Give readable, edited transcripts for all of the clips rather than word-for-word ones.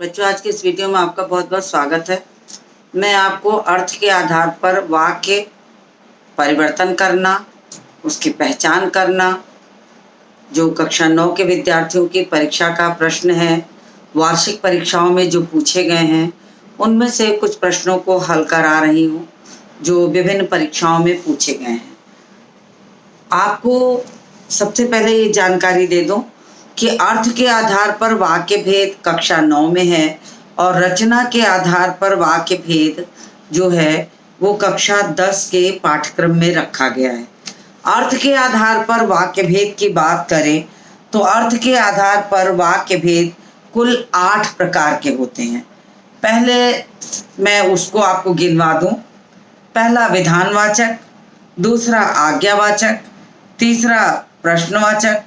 बच्चों, आज के इस वीडियो में आपका बहुत बहुत स्वागत है। मैं आपको अर्थ के आधार पर वाक्य परिवर्तन करना, उसकी पहचान करना, जो कक्षा 9 के विद्यार्थियों की परीक्षा का प्रश्न है, वार्षिक परीक्षाओं में जो पूछे गए हैं, उनमें से कुछ प्रश्नों को हल करा रही हूँ, जो विभिन्न परीक्षाओं में पूछे गए हैं। आपको सबसे पहले ये जानकारी दे दूं कि अर्थ के आधार पर वाक्य भेद कक्षा 9 में है और रचना के आधार पर वाक्य भेद जो है वो कक्षा 10 के पाठ्यक्रम में रखा गया है। अर्थ के आधार पर वाक्य भेद की बात करें तो अर्थ के आधार पर वाक्य भेद कुल 8 प्रकार के होते हैं। पहले मैं उसको आपको गिनवा दूं। पहला विधानवाचक, दूसरा आज्ञावाचक, तीसरा प्रश्नवाचक,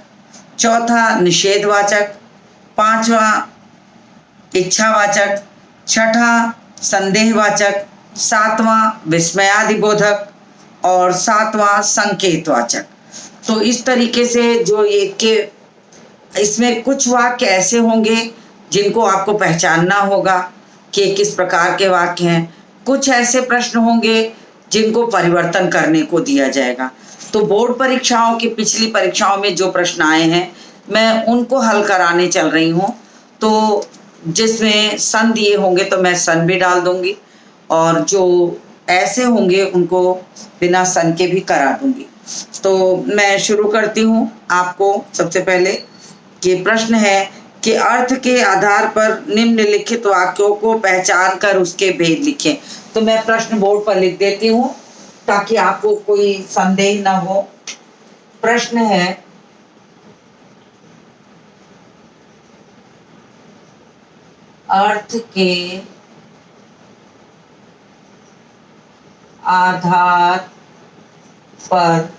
चौथा निषेधवाचक, पांचवा इच्छावाचक, छठा संदेहवाचक, सातवां विस्मयादिबोधक और सातवां संकेतवाचक। तो इस तरीके से जो ये के इसमें कुछ वाक्य ऐसे होंगे जिनको आपको पहचानना होगा कि किस प्रकार के वाक्य हैं। कुछ ऐसे प्रश्न होंगे जिनको परिवर्तन करने को दिया जाएगा। तो बोर्ड परीक्षाओं की पिछली परीक्षाओं में जो प्रश्न आए हैं मैं उनको हल कराने चल रही हूँ। तो जिसमें सन दिए होंगे तो मैं सन भी डाल दूंगी और जो ऐसे होंगे उनको बिना सन के भी करा दूंगी। तो मैं शुरू करती हूँ। आपको सबसे पहले कि प्रश्न है कि अर्थ के आधार पर निम्नलिखित वाक्यों को पहचान कर उसके भेद लिखें। तो मैं प्रश्न बोर्ड पर लिख देती हूँ ताकि आपको कोई संदेह न हो। प्रश्न है, अर्थ के आधार पर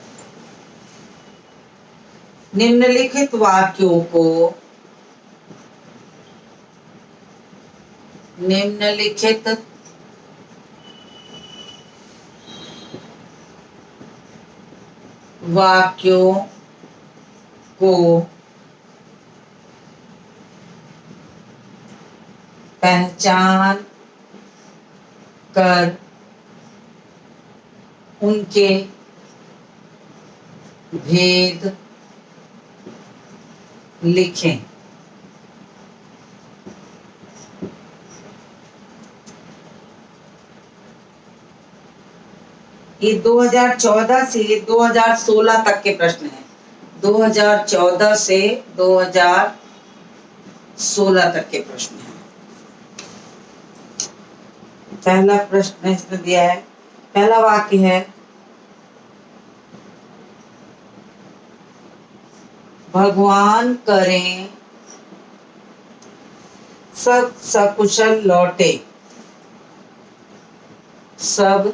निम्नलिखित वाक्यों को पहचान कर उनके भेद लिखें। ये 2014 से 2016 तक के प्रश्न हैं। 2014 से 2016 तक के प्रश्न हैं। पहला प्रश्न इसमें दिया है, पहला वाक्य है, भगवान करें सब सकुशल लौटे। सब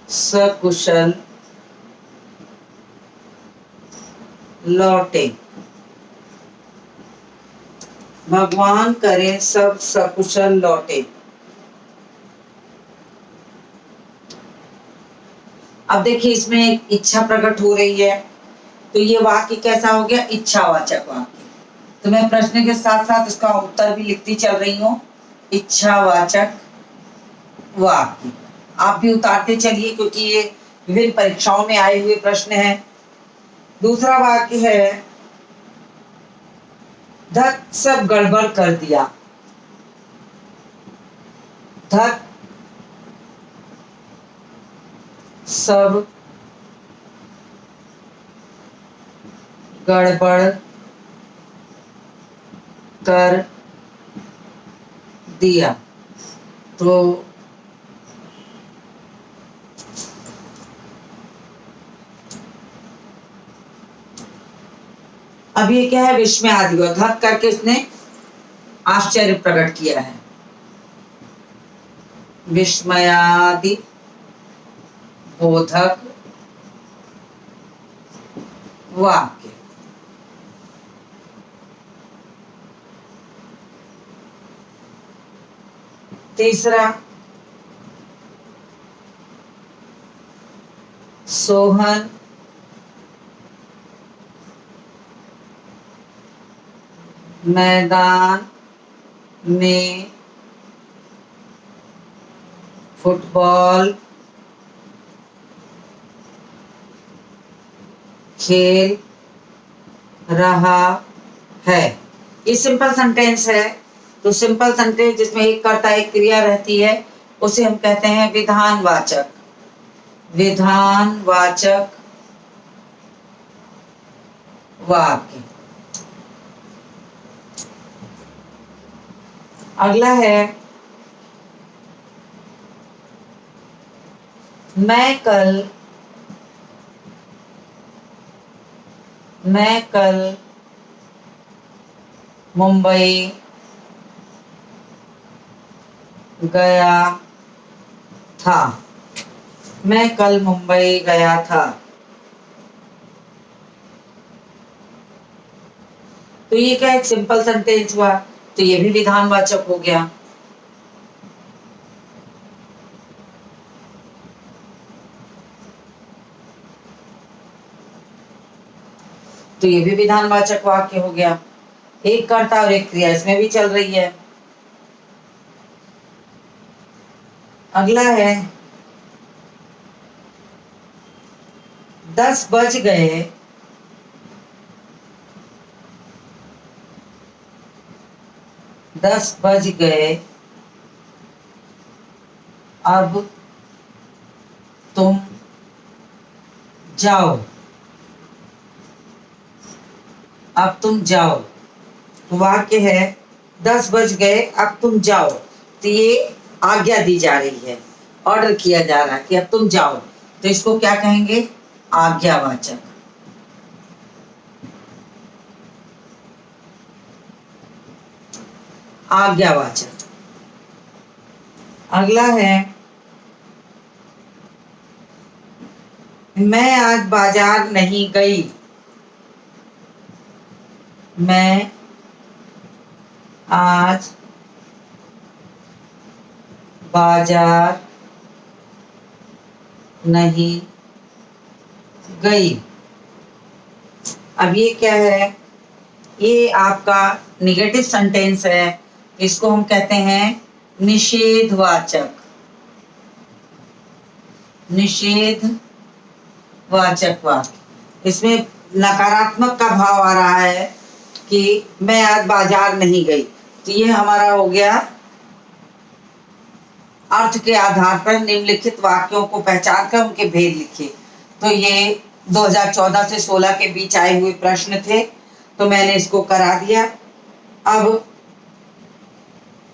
सकुशल लौटे। भगवान करें सब सकुशल लौटे। अब देखिए इसमें एक इच्छा प्रकट हो रही है, तो ये वाक्य कैसा हो गया? इच्छावाचक वाक्य। तो मैं प्रश्न के साथ साथ इसका उत्तर भी लिखती चल रही हूँ। इच्छावाचक वाक्य आप भी उतारते चलिए क्योंकि ये विभिन्न परीक्षाओं में आए हुए प्रश्न हैं। दूसरा वाक्य है, धत सब गड़बड़ कर दिया। धत सब गड़बड़ कर दिया। तो अब ये क्या है? विस्मय आदि धत करके इसने आश्चर्य प्रकट किया है। विस्मयादि बोधक वाक्य। तीसरा, सोहन मैदान में फुटबॉल खेल रहा है। ये सिंपल सेंटेंस है। तो सिंपल सेंटेंस जिसमें एक कर्ता एक क्रिया रहती है उसे हम कहते हैं विधानवाचक। विधानवाचक वाक्य। अगला है मैं कल मुंबई गया था। मैं कल मुंबई गया था। तो ये क्या एक सिंपल सेंटेंस हुआ, तो ये भी विधानवाचक हो गया। तो ये भी विधानवाचक वाक्य हो गया। एक कर्ता और एक क्रिया इसमें भी चल रही है। अगला है 10 बज गए। 10 बज गए, अब तुम जाओ। अब तुम जाओ। तो वाक्य है 10 बज गए, अब तुम जाओ। तो ये आज्ञा दी जा रही है, ऑर्डर किया जा रहा है कि अब तुम जाओ। तो इसको क्या कहेंगे? आज्ञावाचक। आज्ञावाचक। अगला है मैं आज बाजार नहीं गई। मैं आज बाजार नहीं गई। अब ये क्या है? ये आपका निगेटिव सेंटेंस है। इसको हम कहते हैं निषेधवाचक। निषेधवाचक वाक्य। इसमें नकारात्मक का भाव आ रहा है कि मैं आज बाजार नहीं गई। तो ये हमारा हो गया अर्थ के आधार पर निम्नलिखित वाक्यों को पहचान कर उनके भेद लिखे। तो ये 2014 से 16 के बीच आए हुए प्रश्न थे, तो मैंने इसको करा दिया। अब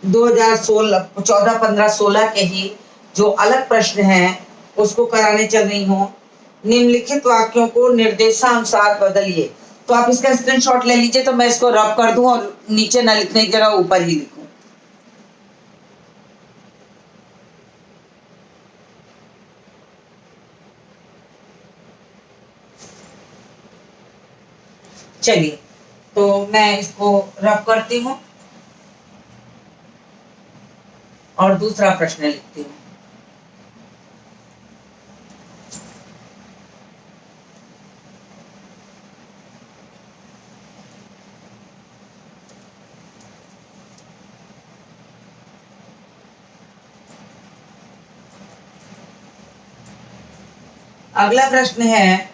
2016 14 15 16 के ही जो अलग प्रश्न हैं उसको कराने चल रही हूँ। निम्नलिखित वाक्यों को निर्देशानुसार बदलिए। तो आप इसका स्क्रीनशॉट ले लीजिए, तो मैं इसको रब कर दूं और नीचे न लिखने की जगह ऊपर ही लिखूं। चलिए, तो मैं इसको रब करती हूँ और दूसरा प्रश्न लिखती हूँ। अगला प्रश्न है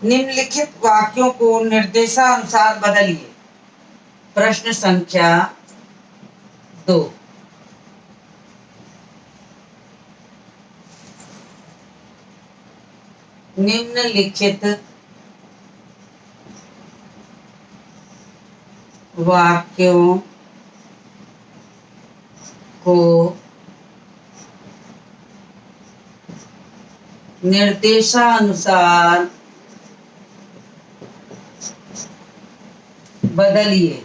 निम्नलिखित वाक्यों को निर्देशानुसार बदलिए। प्रश्न संख्या 2। निम्नलिखित वाक्यों को निर्देशानुसार बदलिए।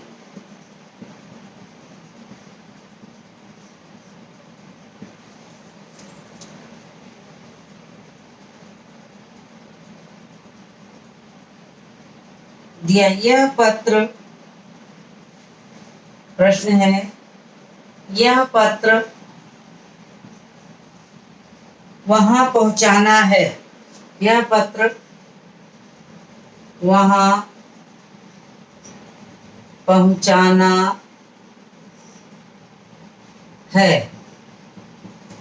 दिया यह पत्र, प्रश्न है यह पत्र वहां पहुंचाना है। यह पत्र वहां पहुंचाना है,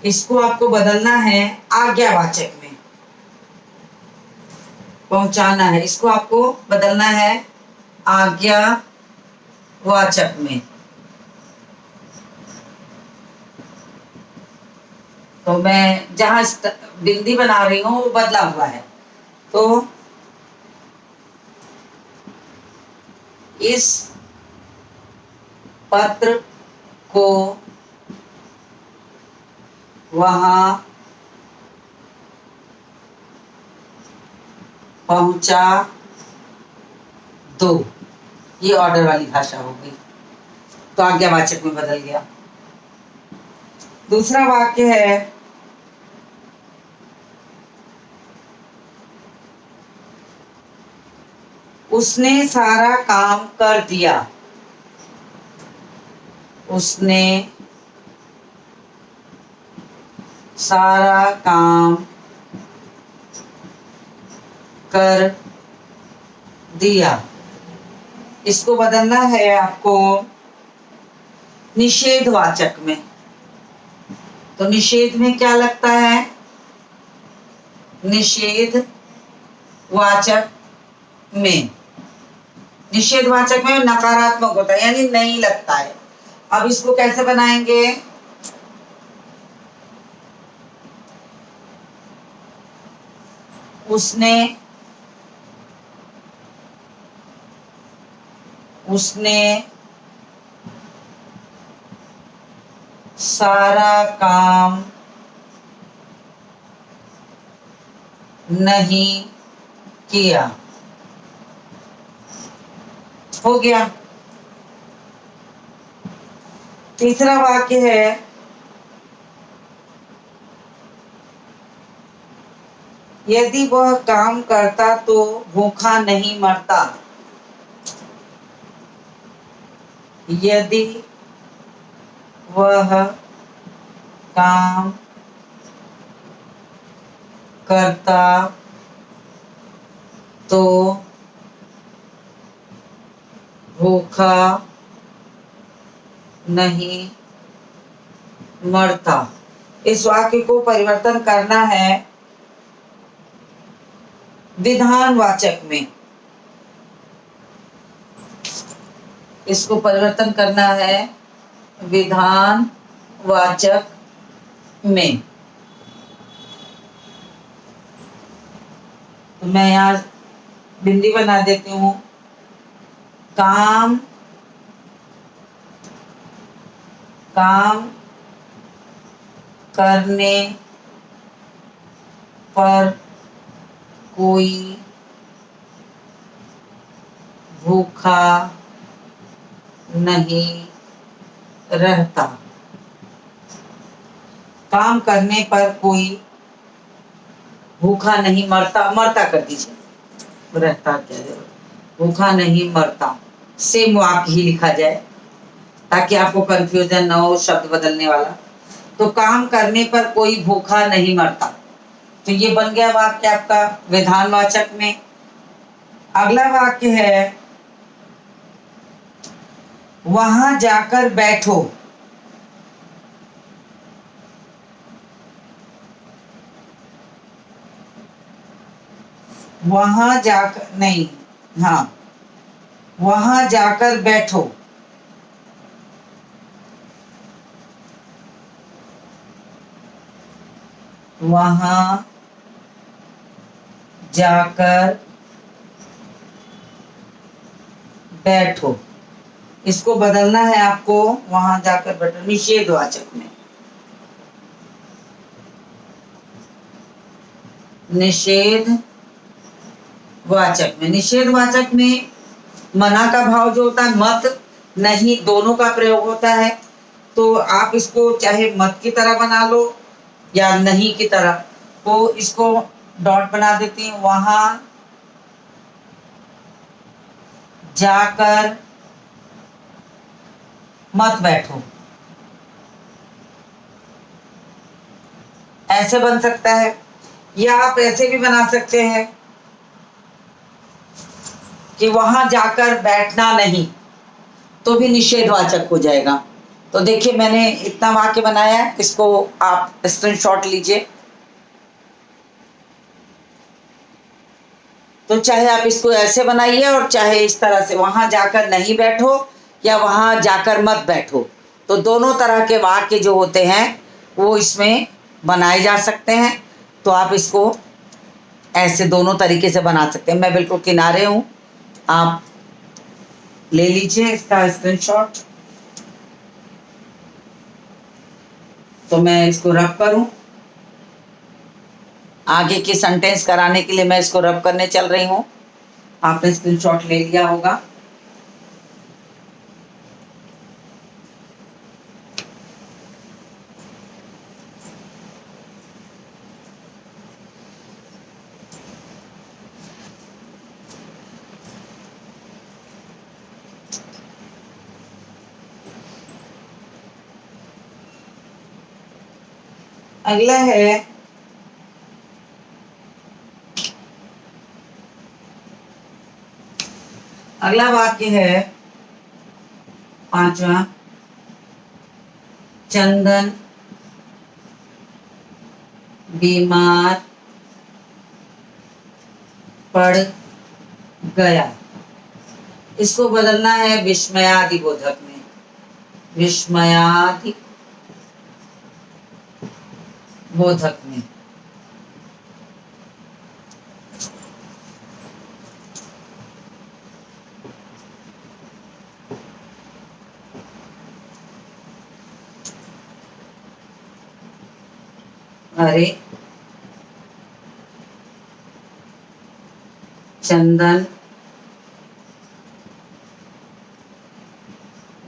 इसको आपको बदलना है आज्ञावाचक में, पहुंचाना है, इसको आपको बदलना है आज्ञावाचक में। तो मैं जहां बिंदी बना रही हूं वो बदला हुआ है। तो इस पत्र को वहां पहुंचा दो, ये ऑर्डर वाली भाषा हो गई, तो आज्ञावाचक में बदल गया। दूसरा वाक्य है, उसने सारा काम कर दिया। उसने सारा काम कर दिया, इसको बदलना है आपको निषेधवाचक में। तो निषेध में क्या लगता है? निषेधवाचक में, निषेधवाचक में नकारात्मक होता है, यानी नहीं लगता है। अब इसको कैसे बनाएंगे? उसने सारा काम नहीं किया। हो गया। तीसरा वाक्य है, यदि वह काम करता तो भूखा नहीं मरता। यदि वह काम करता तो भूखा नहीं मरता। इस वाक्य को परिवर्तन करना है विधानवाचक में। इसको परिवर्तन करना है विधानवाचक में। तो मैं यहाँ बिंदी बना देती हूँ। काम करने पर कोई भूखा नहीं रहता। काम करने पर कोई भूखा नहीं मरता, मरता कर दीजिए, रहता क्या है, भूखा नहीं मरता, सेम वाक्य ही लिखा जाए ताकि आपको कंफ्यूजन ना हो शब्द बदलने वाला। तो काम करने पर कोई भूखा नहीं मरता, तो ये बन गया वाक्य आपका विधानवाचक में। अगला वाक्य है, वहां जाकर बैठो। वहां जाकर नहीं, हाँ, वहां जाकर बैठो। वहां जाकर बैठो, इसको बदलना है आपको वहां जाकर बैठो निषेधवाचक में। निषेधवाचक में, निषेधवाचक में मना का भाव जो होता है, मत नहीं दोनों का प्रयोग होता है। तो आप इसको चाहे मत की तरह बना लो या नहीं की तरह। तो इसको डॉट बना देती हूँ, वहां जाकर मत बैठो, ऐसे बन सकता है। या आप ऐसे भी बना सकते हैं कि वहां जाकर बैठना नहीं, तो भी निषेधवाचक हो जाएगा। तो देखिए मैंने इतना वाक्य बनाया है, इसको आप स्क्रीनशॉट लीजिए। तो चाहे आप इसको ऐसे बनाइए और चाहे इस तरह से, वहां जाकर नहीं बैठो या वहां जाकर मत बैठो, तो दोनों तरह के वाक्य जो होते हैं वो इसमें बनाए जा सकते हैं। तो आप इसको ऐसे दोनों तरीके से बना सकते हैं। मैं बिल्कुल किनारे हूं, आप ले लीजिए इसका स्क्रीनशॉट। तो मैं इसको रब करूं, आगे की सेंटेंस कराने के लिए मैं इसको रब करने चल रही हूं। आपने स्क्रीनशॉट ले लिया होगा। अगला है अगला वाक्य है पांचवा, चंदन बीमार पड़ गया। इसको बदलना है विस्मयादि बोधक में, विस्मयादि बोधक में। अरे चंदन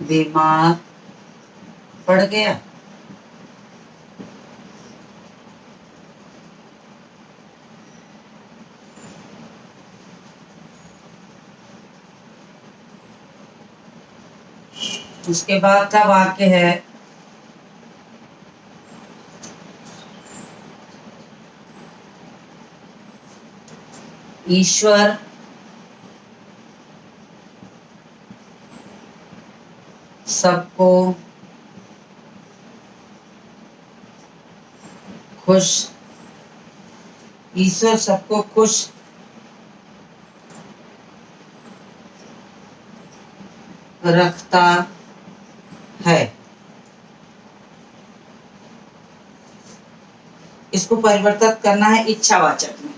बीमार पड़ गया। उसके बाद का वाक्य है ईश्वर सबको खुश, ईश्वर सबको खुश रखता है। इसको परिवर्तित करना है इच्छावाचक में,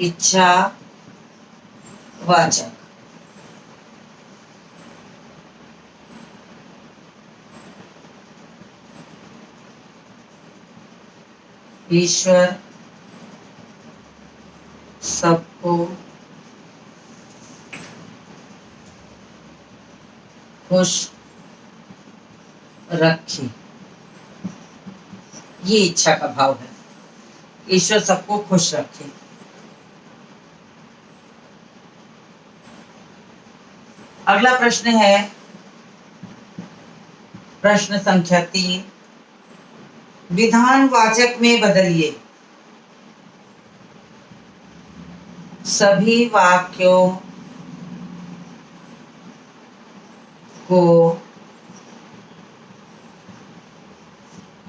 इच्छावाचक। ईश्वर सबको खुश रखे, ये इच्छा का भाव है। ईश्वर सबको खुश रखे। अगला प्रश्न है प्रश्न संख्या 3, विधानवाचक में बदलिए। सभी वाक्यों को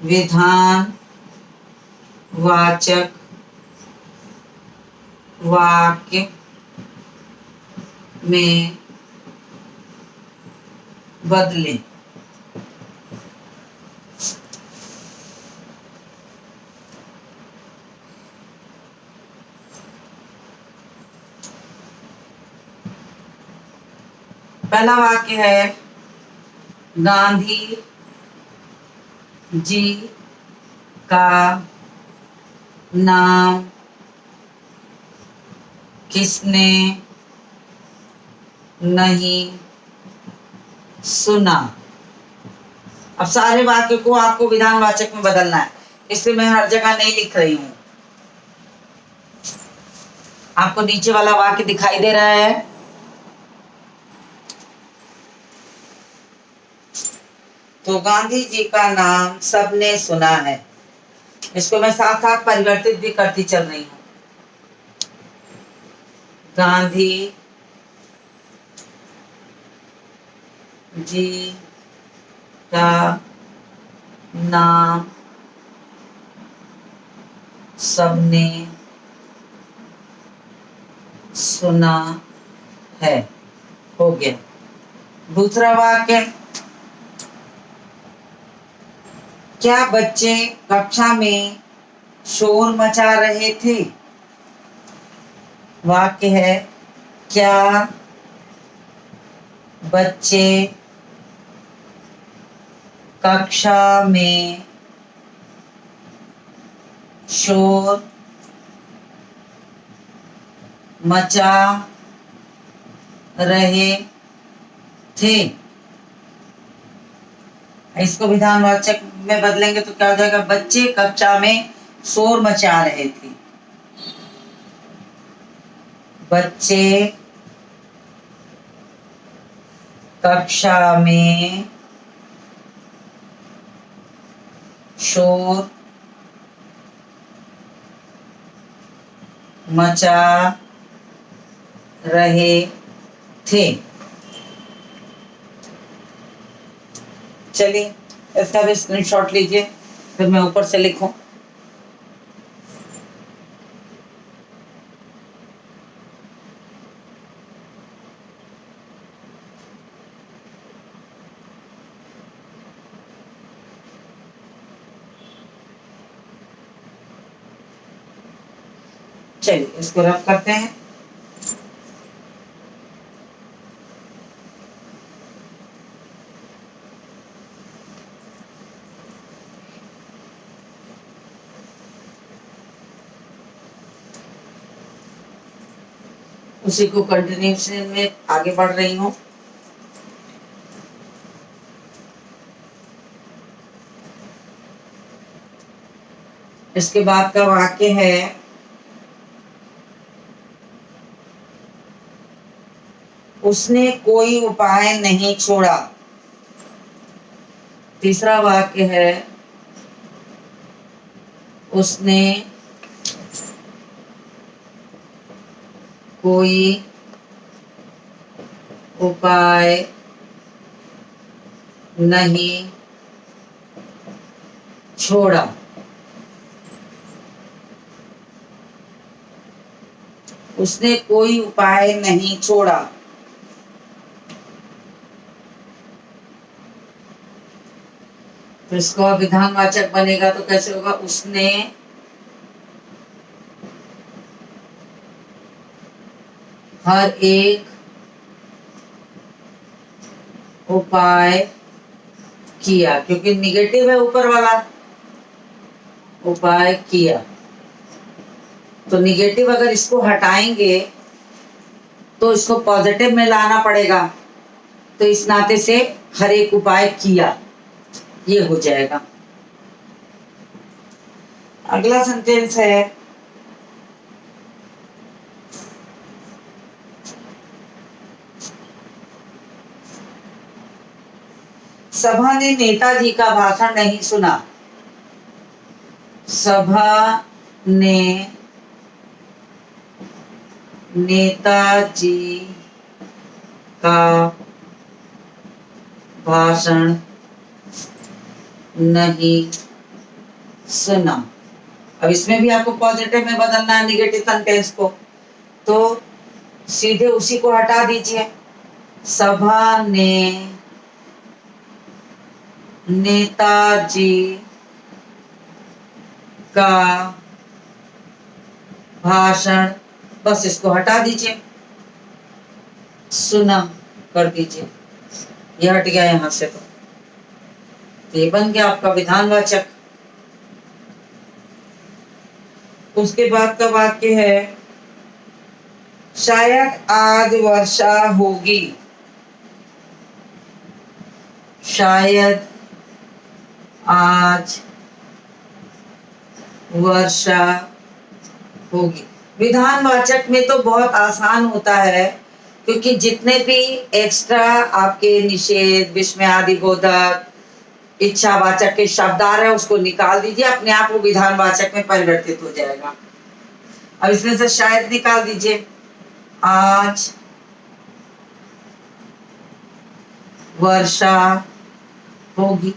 विधानवाचक वाक्य में बदलें। पहला वाक्य है गांधी जी का नाम किसने नहीं सुना। अब सारे वाक्य को आपको विधानवाचक में बदलना है, इसलिए मैं हर जगह नहीं लिख रही हूं। आपको नीचे वाला वाक्य दिखाई दे रहा है, तो गांधी जी का नाम सबने सुना है। इसको मैं साथ साथ परिवर्तित भी करती चल रही हूं। गांधी जी का नाम सबने सुना है। हो गया। दूसरा वाक्य, क्या बच्चे कक्षा में शोर मचा रहे थे? वाक्य है, क्या बच्चे कक्षा में शोर मचा रहे थे? इसको विधानवाचक में बदलेंगे तो क्या हो जाएगा? बच्चे कक्षा में शोर मचा रहे थे। बच्चे कक्षा में शोर मचा रहे थे। चलिए इसका भी स्क्रीनशॉट लीजिए, फिर मैं ऊपर से लिखूं। चलिए इसको रब करते हैं। उसी को कंटिन्यूशन में आगे बढ़ रही हूँ। इसके बाद का वाक्य है, उसने कोई उपाय नहीं छोड़ा। तीसरा वाक्य है, उसने कोई उपाय नहीं छोड़ा। उसने कोई उपाय नहीं छोड़ा। तो इसको विधानवाचक बनेगा तो कैसे होगा? उसने हर एक उपाय किया, क्योंकि निगेटिव है ऊपर वाला, उपाय किया। तो निगेटिव अगर इसको हटाएंगे तो इसको पॉजिटिव में लाना पड़ेगा, तो इस नाते से हर एक उपाय किया ये हो जाएगा। अगला सेंटेंस है, सभा ने नेताजी का भाषण नहीं सुना। सभा ने नेताजी का भाषण नहीं सुना। अब इसमें भी आपको पॉजिटिव में बदलना है निगेटिव सेंटेंस को, तो सीधे उसी को हटा दीजिए। सभा ने नेताजी का भाषण, बस इसको हटा दीजिए, सुना कर दीजिए, ये हट गया यहां से। तो ये बन गया आपका विधानवाचक। उसके बाद का वाक्य है, शायद आज वर्षा होगी। शायद आज वर्षा होगी। विधानवाचक में तो बहुत आसान होता है, क्योंकि जितने भी एक्स्ट्रा आपके निषेध, विस्मयादिबोधक, इच्छावाचक के शब्द आ रहे हैं उसको निकाल दीजिए, अपने आप वो विधानवाचक में परिवर्तित हो जाएगा। अब इसमें से शायद निकाल दीजिए। आज वर्षा होगी।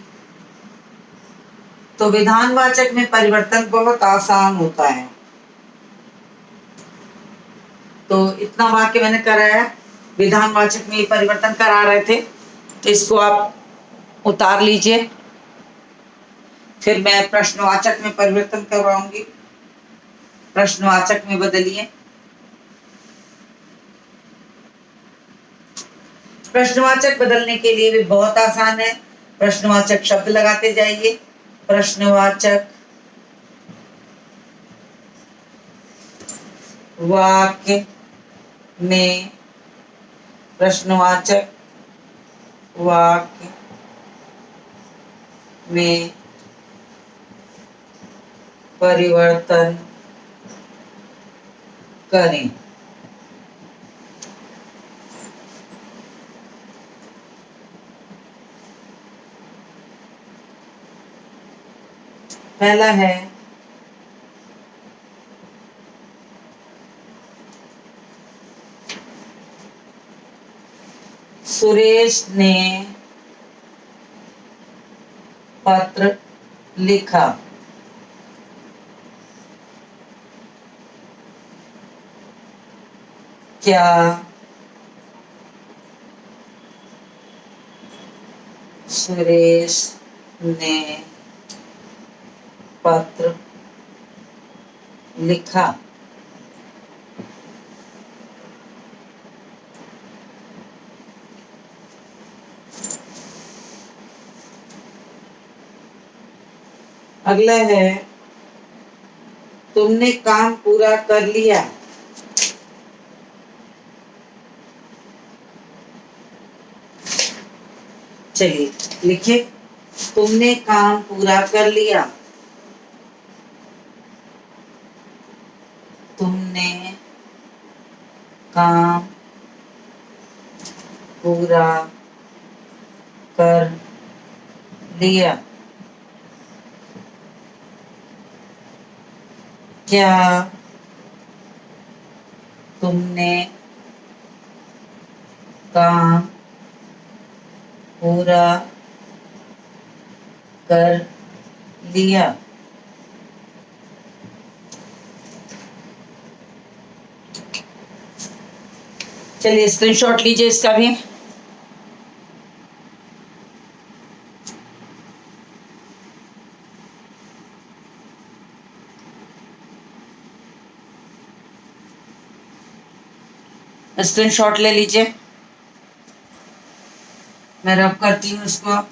तो विधानवाचक में परिवर्तन बहुत आसान होता है। तो इतना वाक्य मैंने कराया, विधानवाचक में ये परिवर्तन करा रहे थे, तो इसको आप उतार लीजिए। फिर मैं प्रश्नवाचक में परिवर्तन करवाऊंगी। प्रश्नवाचक में बदलिए। प्रश्नवाचक बदलने के लिए भी बहुत आसान है। प्रश्नवाचक शब्द लगाते जाइए। प्रश्नवाचक वाक्य में, प्रश्नवाचक वाक्य में परिवर्तन करें। पहला है सुरेश ने पत्र लिखा। क्या सुरेश ने पत्र लिखा? अगला है तुमने काम पूरा कर लिया। चलिए लिखिए, तुमने काम पूरा कर लिया। तुमने काम पूरा कर लिया। क्या तुमने काम पूरा कर लिया? चलिए स्क्रीनशॉट लीजिए इसका भी। स्क्रीनशॉट ले लीजिए, मैं रब करती हूँ इसको।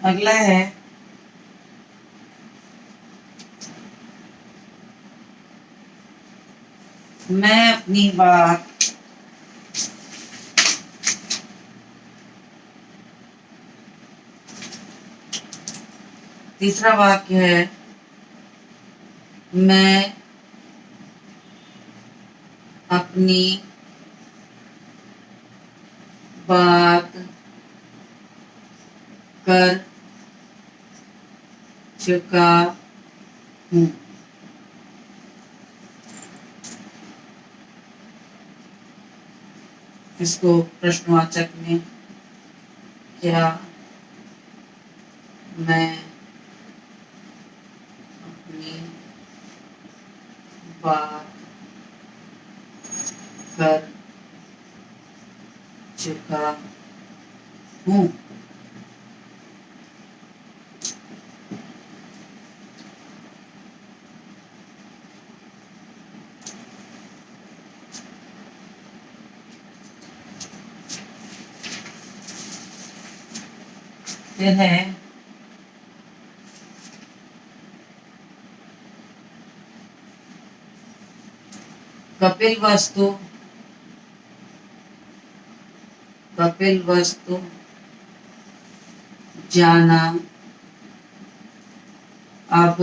अगला है मैं अपनी बात तीसरा वाक्य है मैं अपनी बात कर चुका हूँ। इसको प्रश्नवाचक में, क्या मैं अपनी बात कर चुका हूँ। फिर है कपिल वस्तु जाना अब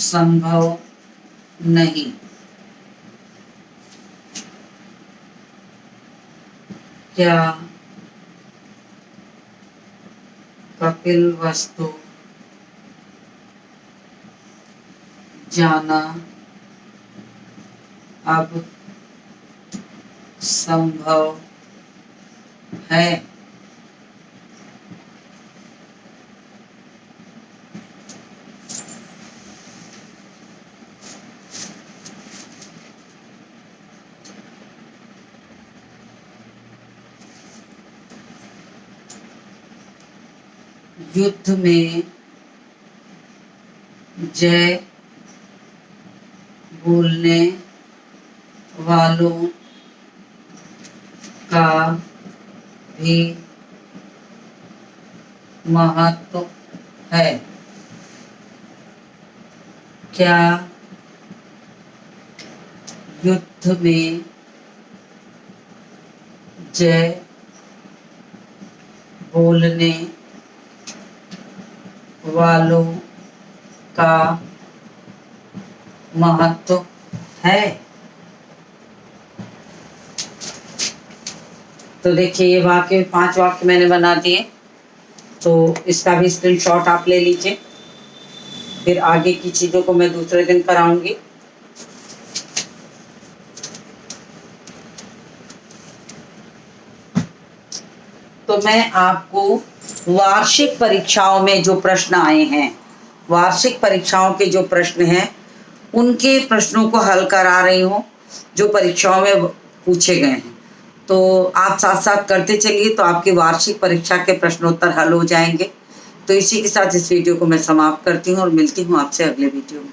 संभव नहीं। क्या कपिलवस्तु जाना अब संभव है? युद्ध में जय बोलने वालों का भी महत्व है। क्या युद्ध में जय बोलने वालों का महत्व है? तो देखिए, ये वाक्य 5 वाक्य मैंने बना दिए, तो इसका भी स्क्रीनशॉट आप ले लीजिए। फिर आगे की चीजों को मैं दूसरे दिन कराऊंगी। तो मैं आपको वार्षिक परीक्षाओं में जो प्रश्न आए हैं, वार्षिक परीक्षाओं के जो प्रश्न हैं, उनके प्रश्नों को हल करा रही हूँ जो परीक्षाओं में पूछे गए हैं। तो आप साथ साथ करते चलिए, तो आपकी वार्षिक परीक्षा के प्रश्नोत्तर हल हो जाएंगे। तो इसी के साथ इस वीडियो को मैं समाप्त करती हूँ और मिलती हूँ आपसे अगले वीडियो में।